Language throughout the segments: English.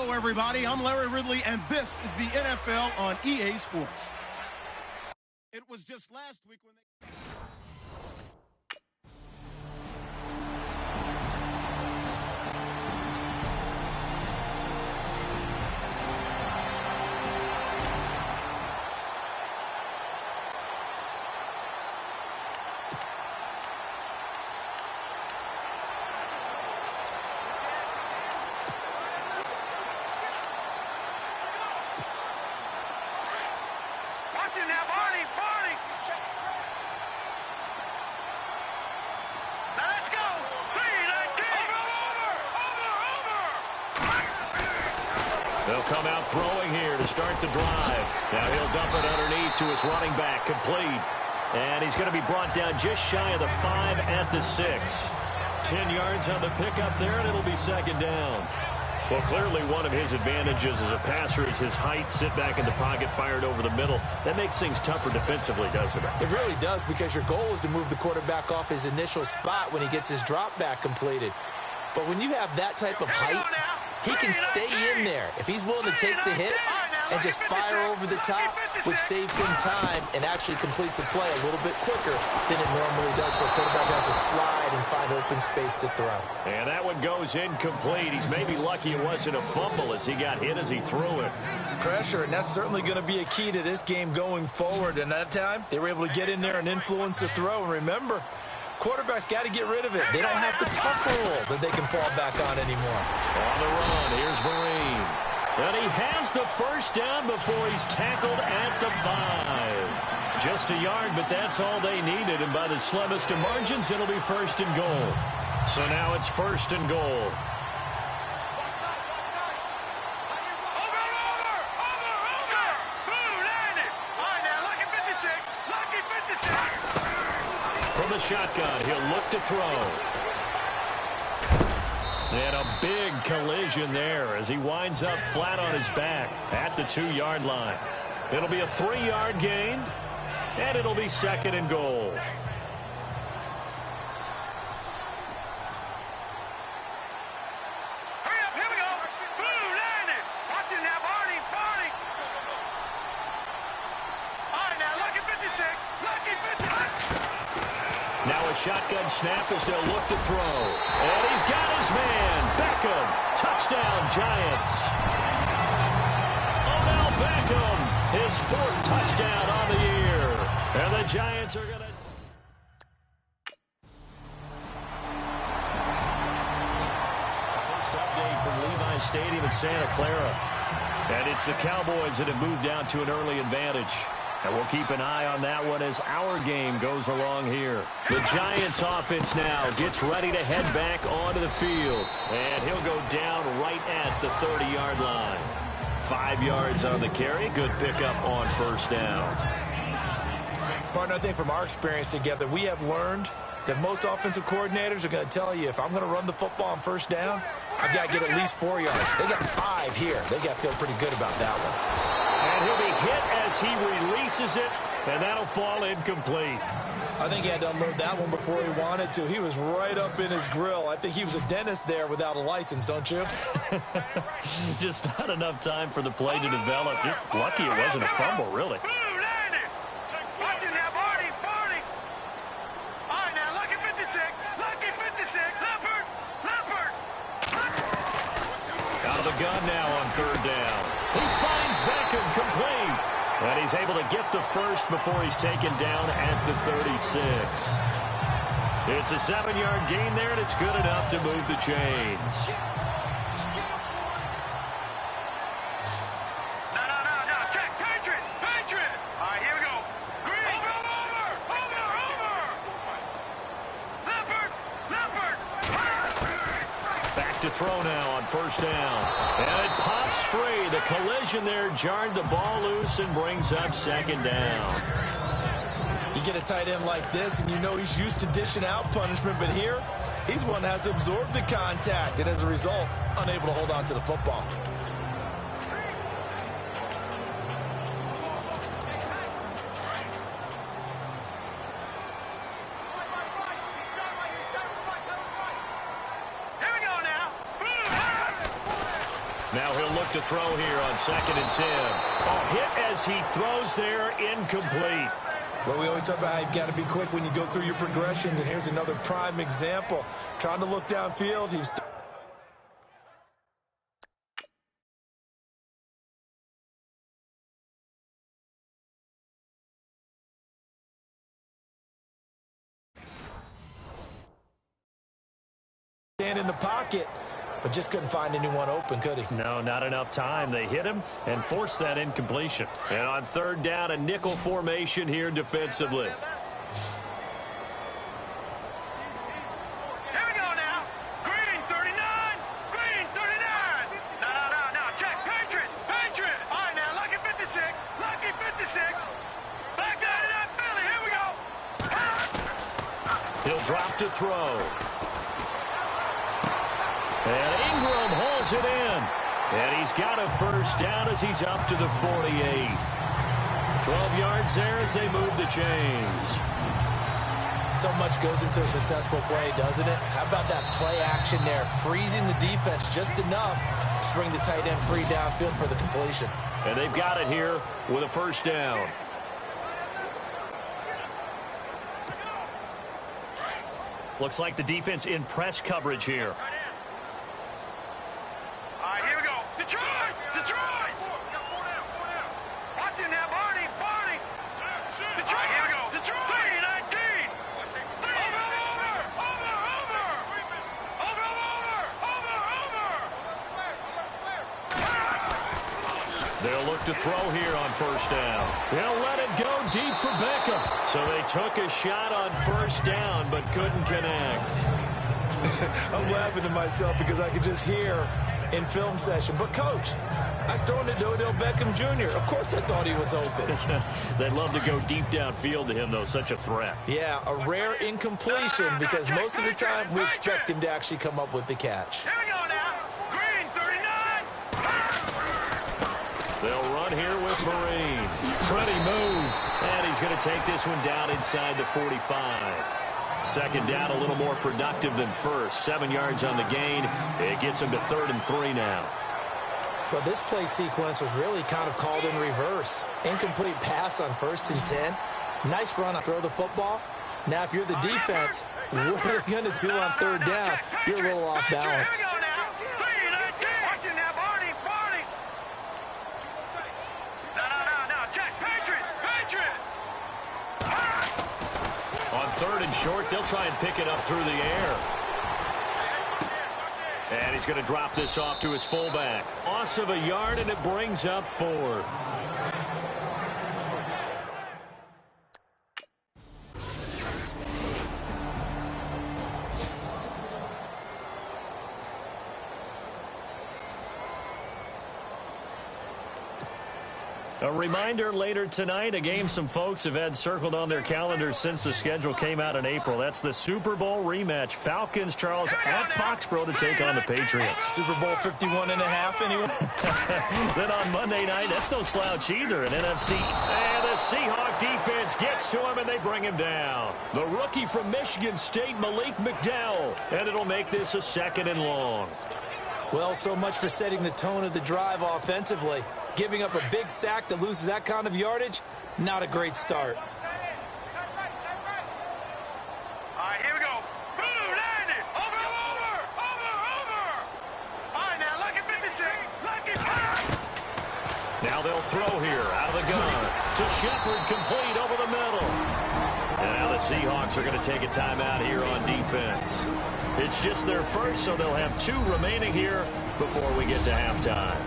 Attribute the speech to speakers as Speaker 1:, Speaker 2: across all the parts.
Speaker 1: Hello, everybody. I'm Larry Ridley, and this is the NFL on EA Sports. It was just last week when they...
Speaker 2: They'll come out throwing here to start the drive. Now he'll dump it underneath to his running back, complete. And he's going to be brought down just shy of the 5 at the 6. 10 yards on the pickup there, and it'll be second down. Well, clearly one of his advantages as a passer is his height. Sit back in the pocket, fired over the middle. That makes things tougher defensively, doesn't it?
Speaker 3: It really does, because your goal is to move the quarterback off his initial spot when he gets his drop back completed. But when you have that type of height, he can stay in there if he's willing to take the hits and just fire over the top, which saves him time and actually completes a play a little bit quicker than it normally does, where a quarterback has to slide and find open space to throw.
Speaker 2: And that one goes incomplete. He's maybe lucky it wasn't a fumble as he got hit as he threw it.
Speaker 3: Pressure, and that's certainly going to be a key to this game going forward. And that time, they were able to get in there and influence the throw. And remember, quarterbacks got to get rid of it. They don't have the tuck rule that they can fall back on anymore.
Speaker 2: On the run, here's Marine. And he has the first down before he's tackled at the 5. Just a yard, but that's all they needed. And by the slimmest of margins, it'll be first and goal. So now it's first and goal. From the shotgun, he'll look to throw. And a big collision there as he winds up flat on his back at the 2-yard line. It'll be a 3-yard gain, and it'll be second and goal. Now a shotgun snap as they'll look to throw. And he's got his man. Beckham. Touchdown, Giants. Odell Beckham. His 4th touchdown on the year. And the Giants are going to... First update from Levi Stadium in Santa Clara. And it's the Cowboys that have moved down to an early advantage. And we'll keep an eye on that one as our game goes along here. The Giants offense now gets ready to head back onto the field. And he'll go down right at the 30-yard line. 5 yards on the carry. Good pickup on first down.
Speaker 3: Partner, I think from our experience together, we have learned that most offensive coordinators are going to tell you, if I'm going to run the football on first down, I've got to get at least 4 yards. They got 5 here. They got to feel pretty good about that one.
Speaker 2: And he'll be hit as he releases it, and that'll fall incomplete.
Speaker 3: I think he had to unload that one before he wanted to. He was right up in his grill. I think he was a dentist there without a license, don't you?
Speaker 2: Just not enough time for the play to develop. Just lucky it wasn't a fumble, really. Out of the gun now on third down. He finds Beckham complete. And he's able to get the first before he's taken down at the 36. It's a 7-yard gain there, and it's good enough to move the chains. To throw now on first down. And it pops free. The collision there jarred the ball loose and brings up second down.
Speaker 3: You get a tight end like this, and you know he's used to dishing out punishment, but here, he's one that has to absorb the contact, and as a result, unable to hold on to the football.
Speaker 2: Now he'll look to throw here on 2nd and 10. Oh, hit as he throws there, incomplete.
Speaker 3: Well, we always talk about how you've got to be quick when you go through your progressions, and here's another prime example. Trying to look downfield, he was in the pocket, but just couldn't find anyone open, could he?
Speaker 2: No, not enough time. They hit him and forced that incompletion. And on 3rd down, a nickel formation here defensively.
Speaker 4: Here we go now. Green 39. Green 39. No. Check. Patriot. All right, now. Lucky 56. Lucky 56. Back 99 Philly. Here we go.
Speaker 2: He'll drop to throw. And Ingram hauls it in. And he's got a first down as he's up to the 48. 12 yards there as they move the chains.
Speaker 3: So much goes into a successful play, doesn't it? How about that play action there? Freezing the defense just enough to bring the tight end free downfield for the completion.
Speaker 2: And they've got it here with a first down. Looks like the defense in press coverage here. They'll look to throw here on first down. They'll let it go deep for Beckham. So they took a shot on first down but couldn't connect.
Speaker 3: I'm laughing to myself because I could just hear in film session. But, Coach, I was throwing it to Odell Beckham Jr. Of course I thought he was open.
Speaker 2: They'd love to go deep downfield to him, though. Such a threat.
Speaker 3: Yeah, a rare incompletion because most of the time we expect him to actually come up with the catch.
Speaker 4: Here we go now. Green 39.
Speaker 2: They'll run here with Marine. Pretty move. And he's going to take this one down inside the 45. 2nd down, a little more productive than first. 7 yards on the gain. It gets him to 3rd and 3 now.
Speaker 3: Well, this play sequence was really kind of called in reverse. Incomplete pass on 1st and 10. Nice run on throw the football. Now, if you're the defense, what are you going to do on 3rd down? You're a little off balance.
Speaker 2: On 3rd and short, they'll try and pick it up through the air. And he's going to drop this off to his fullback. Loss of a yard, and it brings up 4th. A reminder later tonight, a game some folks have had circled on their calendars since the schedule came out in April. That's the Super Bowl rematch. Falcons, Charles, at Foxborough to take on the Patriots.
Speaker 3: Super Bowl 51.5, anyone?
Speaker 2: Then on Monday night, that's no slouch either. An NFC, and the Seahawk defense gets to him, and they bring him down. The rookie from Michigan State, Malik McDowell. And it'll make this a 2nd and long.
Speaker 3: Well, so much for setting the tone of the drive offensively. Giving up a big sack that loses that kind of yardage, not a great start.
Speaker 4: All right, here we go. Boom, landed. Over. All right, now, lucky 56. Lucky 5.
Speaker 2: Now they'll throw here out of the gun to Shepard, complete over the middle. And now the Seahawks are going to take a timeout here on defense. It's just their first, so they'll have 2 remaining here before we get to halftime.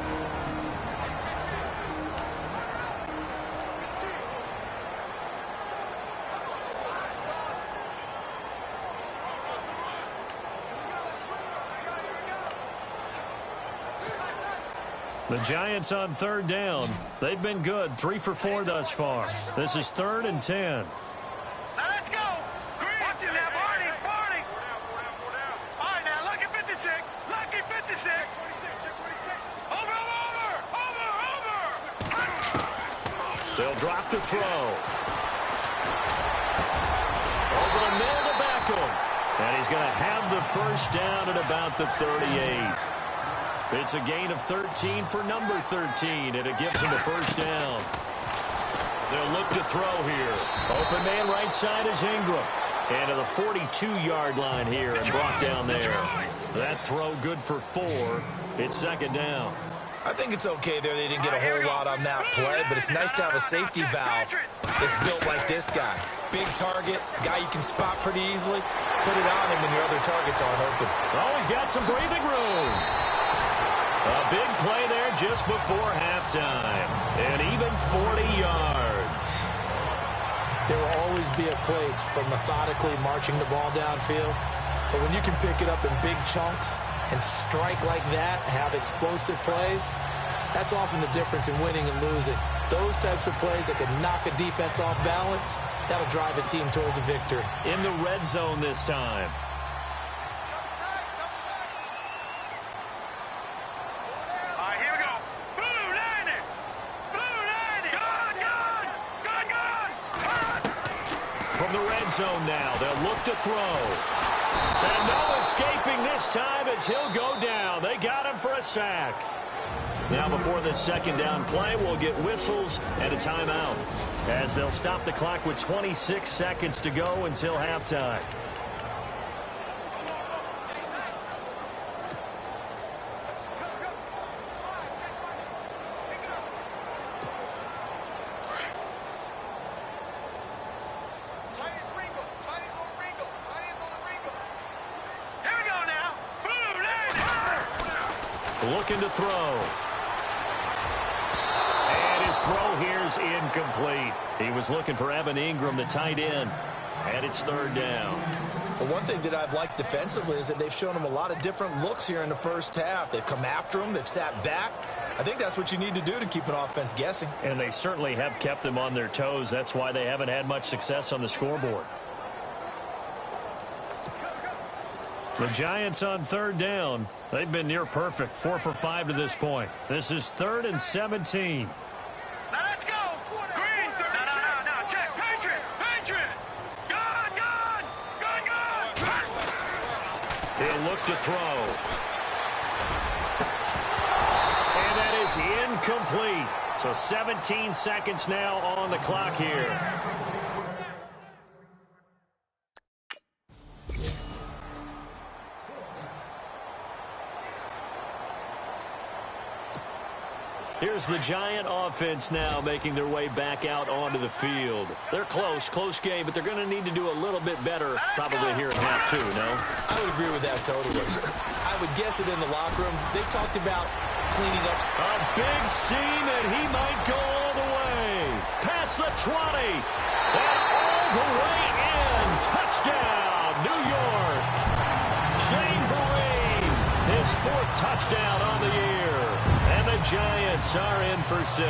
Speaker 2: The Giants on 3rd down. They've been good, 3 for 4 thus far. This is 3rd and 10.
Speaker 4: Now let's go. Watch it now, Barney. All right, now, lucky 56. Lucky 56. Over.
Speaker 2: They'll drop to throw. Over the middle to Beckham. And he's going to have the first down at about the 38. It's a gain of 13 for number 13, and it gives him a first down. They'll look to throw here. Open man right side is Ingram. And to the 42-yard line here and brought down there. That throw good for 4. It's second down.
Speaker 3: I think it's okay there. They didn't get a whole lot on that play, but it's nice to have a safety valve that's built like this guy. Big target, guy you can spot pretty easily. Put it on him when your other targets aren't open.
Speaker 2: Oh, he's got some breathing room. A big play there just before halftime. And even 40 yards.
Speaker 3: There will always be a place for methodically marching the ball downfield. But when you can pick it up in big chunks and strike like that, have explosive plays, that's often the difference in winning and losing. Those types of plays that can knock a defense off balance, that'll drive a team towards a victory.
Speaker 2: In the red zone this time. From the red zone now, they'll look to throw. And no escaping this time as he'll go down. They got him for a sack. Now before this second down play, we'll get whistles and a timeout, as they'll stop the clock with 26 seconds to go until halftime. Looking to throw. And his throw here's incomplete. He was looking for Evan Ingram, the tight end. And it's third down.
Speaker 3: Well, one thing that I've liked defensively is that they've shown him a lot of different looks here in the first half. They've come after him. They've sat back. I think that's what you need to do to keep an offense guessing.
Speaker 2: And they certainly have kept them on their toes. That's why they haven't had much success on the scoreboard. The Giants on third down. They've been near perfect. 4 for 5 to this point. This is 3rd and 17.
Speaker 4: Now let's go. Green. No. Check. Patriot. Gone.
Speaker 2: He'll look to throw. And that is incomplete. So 17 seconds now on the clock here. Here's the Giant offense now making their way back out onto the field. They're close game, but they're going to need to do a little bit better probably here in half 2, no?
Speaker 3: I would agree with that totally. I would guess it in the locker room. They talked about cleaning up.
Speaker 2: A big seam, and he might go all the way. Past the 20. And all the way in. Touchdown, New York. Shane Vereen, his 4th touchdown on the year. And the Giants are in for 6. They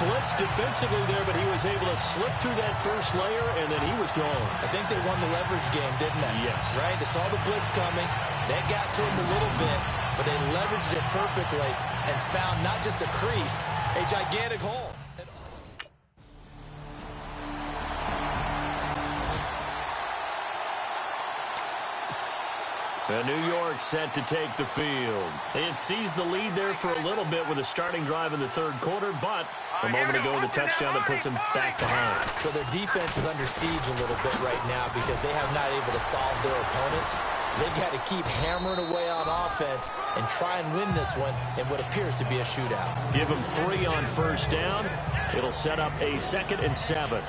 Speaker 2: blitzed defensively there, but he was able to slip through that first layer, and then he was gone.
Speaker 3: I think they won the leverage game, didn't they?
Speaker 2: Yes.
Speaker 3: Right? They saw the blitz coming. They got to him a little bit, but they leveraged it perfectly and found not just a crease, a gigantic hole.
Speaker 2: And New York set to take the field. It seized the lead there for a little bit with a starting drive in the 3rd quarter, but a moment ago the touchdown that puts them back behind.
Speaker 3: So their defense is under siege a little bit right now because they have not able to solve their opponents. So they've got to keep hammering away on offense and try and win this one in what appears to be a shootout.
Speaker 2: Give them 3 on first down. It'll set up a 2nd and 7.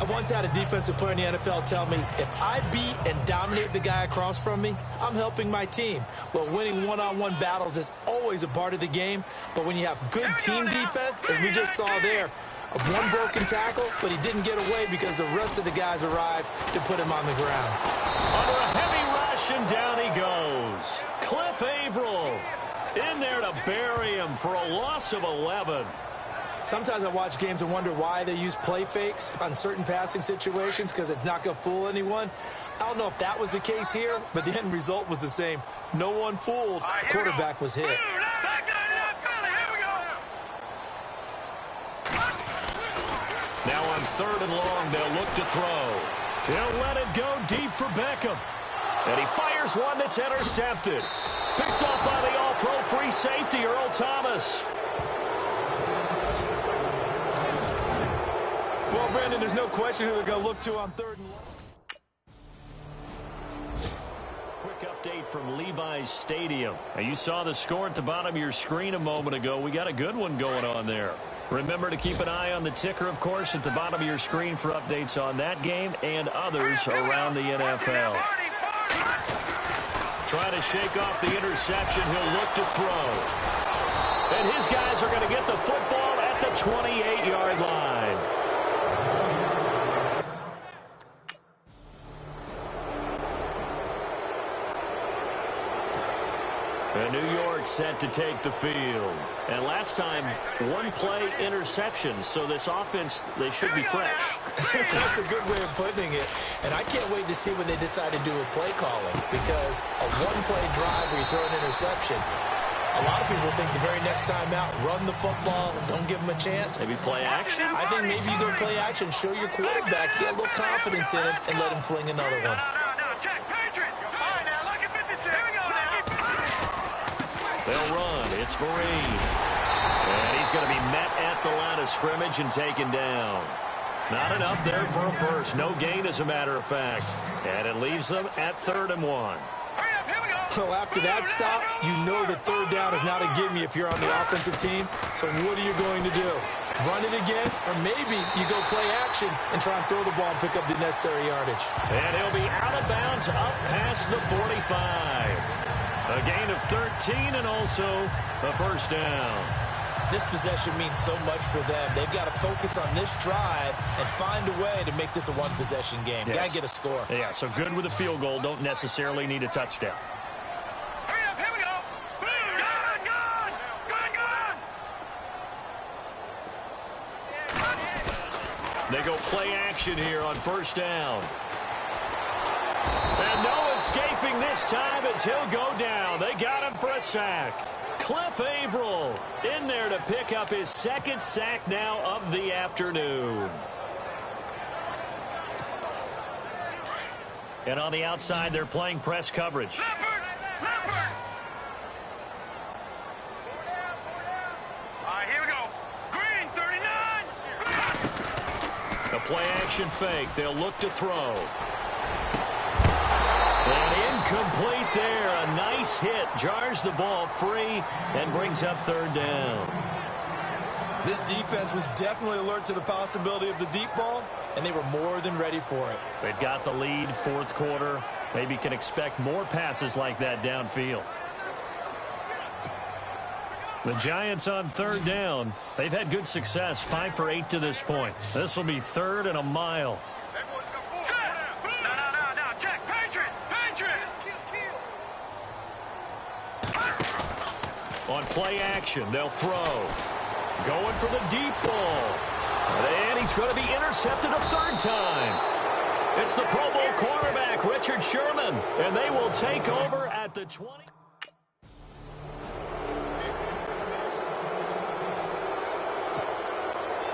Speaker 3: I once had a defensive player in the NFL tell me, if I beat and dominate the guy across from me, I'm helping my team. Well, winning one-on-one battles is always a part of the game, but when you have good team defense, as we just saw there, one broken tackle, but he didn't get away because the rest of the guys arrived to put him on the ground.
Speaker 2: Under a heavy rush, and down he goes. Cliff Averill in there to bury him for a loss of 11.
Speaker 3: Sometimes I watch games and wonder why they use play fakes on certain passing situations because it's not going to fool anyone. I don't know if that was the case here, but the end result was the same. No one fooled. The quarterback was hit.
Speaker 2: Now on 3rd and long, they'll look to throw. He'll let it go deep for Beckham. And he fires one that's intercepted. Picked off by the all-pro free safety, Earl Thomas.
Speaker 3: Well, Brandon, there's no question who they're going to look to on third and long.
Speaker 2: Quick update from Levi's Stadium. Now, you saw the score at the bottom of your screen a moment ago. We got a good one going on there. Remember to keep an eye on the ticker, of course, at the bottom of your screen for updates on that game and others around the NFL. Trying to shake off the interception. He'll look to throw. And his guys are going to get the football at the 28-yard line. And New York set to take the field. And last time, one-play interceptions. So this offense, they should be fresh.
Speaker 3: That's a good way of putting it. And I can't wait to see when they decide to do a play calling. Because a one-play drive where you throw an interception, a lot of people think the very next time out, run the football, don't give them a chance.
Speaker 2: Maybe play action?
Speaker 3: I think maybe you go play action, show your quarterback, get a little confidence in it, and let him fling another one.
Speaker 2: They'll run. It's Vereen. And he's going to be met at the line of scrimmage and taken down. Not enough there for a first. No gain, as a matter of fact. And it leaves them at 3rd and 1.
Speaker 3: So after that stop, you know that third down is not a gimme if you're on the offensive team. So what are you going to do? Run it again? Or maybe you go play action and try and throw the ball and pick up the necessary yardage.
Speaker 2: And he'll be out of bounds up past the 45. A gain of 13 and also a first down.
Speaker 3: This possession means so much for them. They've got to focus on this drive and find a way to make this a one-possession game.
Speaker 2: Yes.
Speaker 3: Got to get a score.
Speaker 2: Yeah, so good with a field goal. Don't necessarily need a touchdown.
Speaker 4: Hurry up, here we go. Good.
Speaker 2: They go play action here on first down. And no escaping this time as he'll go down. They got him for a sack. Cliff Averill in there to pick up his second sack now of the afternoon. And on the outside, they're playing press coverage.
Speaker 4: Leopard. All right, here we go. Green, 39.
Speaker 2: A play action fake. They'll look to throw. And incomplete there. A nice hit. Jars the ball free and brings up 3rd down.
Speaker 3: This defense was definitely alert to the possibility of the deep ball, and they were more than ready for it.
Speaker 2: They've got the lead, 4th quarter. Maybe can expect more passes like that downfield. The Giants on 3rd down. They've had good success, 5 for 8 to this point. This will be 3rd and a mile. On play action, they'll throw. Going for the deep ball. And he's going to be intercepted a 3rd time. It's the Pro Bowl cornerback, Richard Sherman. And they will take over at the 20.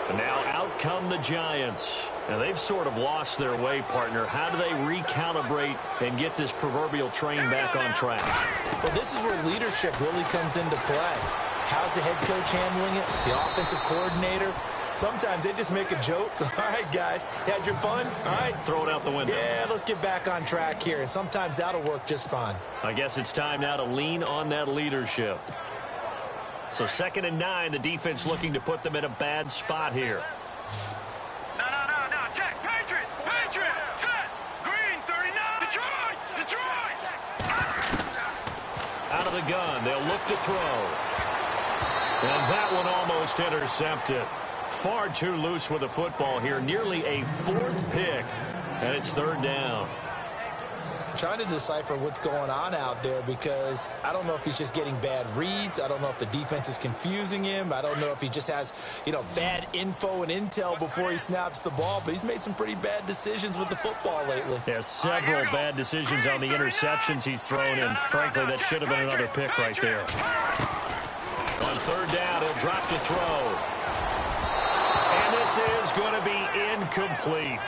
Speaker 2: And now out come the Giants. Now they've sort of lost their way, partner. How do they recalibrate and get this proverbial train back on track?
Speaker 3: Well, this is where leadership really comes into play. How's the head coach handling it? The offensive coordinator? Sometimes they just make a joke. All right, guys, had your fun? All right.
Speaker 2: Throw it out the window.
Speaker 3: Yeah, let's get back on track here. And sometimes that'll work just fine.
Speaker 2: I guess it's time now to lean on that leadership. So 2nd and 9, the defense looking to put them in a bad spot here.
Speaker 4: No. Check. Patriot. Set. Green, 39. Detroit.
Speaker 2: Out of the gun. They'll look to throw. And that one almost intercepted. Far too loose with the football here. Nearly a 4th pick. And it's 3rd down.
Speaker 3: Trying to decipher what's going on out there because I don't know if he's just getting bad reads. I don't know if the defense is confusing him. I don't know if he just has, bad info and intel before he snaps the ball. But he's made some pretty bad decisions with the football lately.
Speaker 2: Yeah, several bad decisions on the interceptions he's thrown in. Frankly, that should have been another pick right there. On 3rd down, he'll drop to throw. And this is going to be incomplete.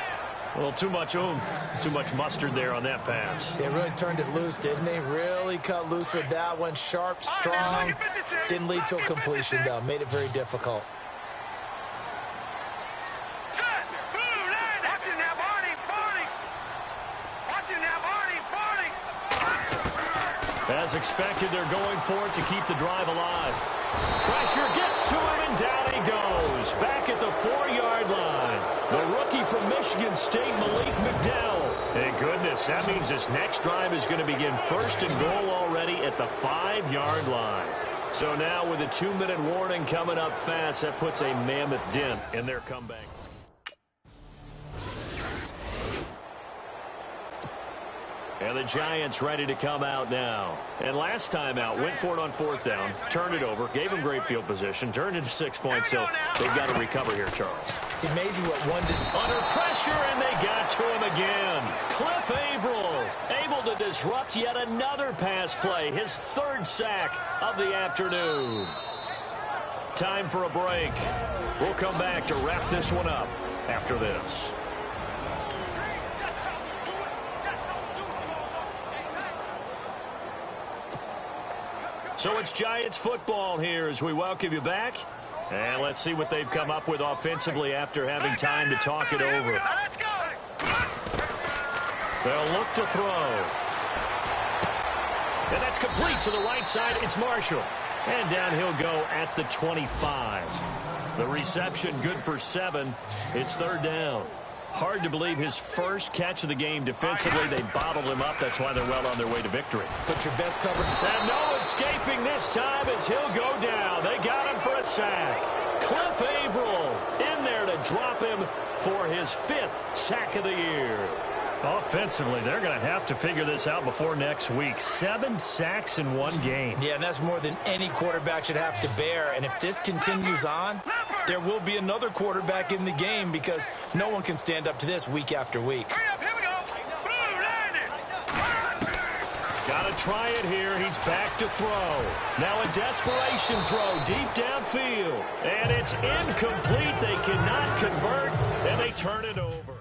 Speaker 2: A little too much oomph, too much mustard there on that pass.
Speaker 3: He really turned it loose, didn't he? Really cut loose with that one. Sharp, strong. Didn't lead to a completion, though. Made it very difficult.
Speaker 2: As expected, they're going for it to keep the drive alive. Pressure gets to him, and down he goes. Back at the 4-yard line. The rookie from Michigan State, Malik McDowell. Thank goodness, that means this next drive is going to begin first and goal already at the 5-yard line. So now with a 2-minute warning coming up fast, that puts a mammoth dent in their comeback. And the Giants ready to come out now. And last time out, went for it on 4th down, turned it over, gave him great field position, turned into 6 points, so they've got to recover here, Charles.
Speaker 3: It's amazing what one does.
Speaker 2: Under pressure, and they got to him again. Cliff Averill able to disrupt yet another pass play, his 3rd sack of the afternoon. Time for a break. We'll come back to wrap this one up after this. So it's Giants football here as we welcome you back. And let's see what they've come up with offensively after having time to talk it over. They'll look to throw. And that's complete to the right side. It's Marshall. And down he'll go at the 25. The reception good for 7. It's 3rd down. Hard to believe his first catch of the game defensively. They bottled him up. That's why they're well on their way to victory.
Speaker 3: Put your best cover.
Speaker 2: And no escaping this time as he'll go down. They got him for a sack. Cliff Averill in there to drop him for his 5th sack of the year. Offensively, they're going to have to figure this out before next week. 7 sacks in one game.
Speaker 3: Yeah, and that's more than any quarterback should have to bear. And if this continues on, there will be another quarterback in the game because no one can stand up to this week after week.
Speaker 2: Got to try it here. He's back to throw. Now a desperation throw deep downfield. And it's incomplete. They cannot convert, and they turn it over.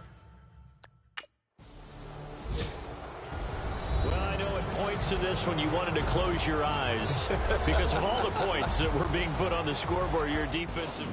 Speaker 2: Points to this when you wanted to close your eyes because of all the points that were being put on the scoreboard. Your defensive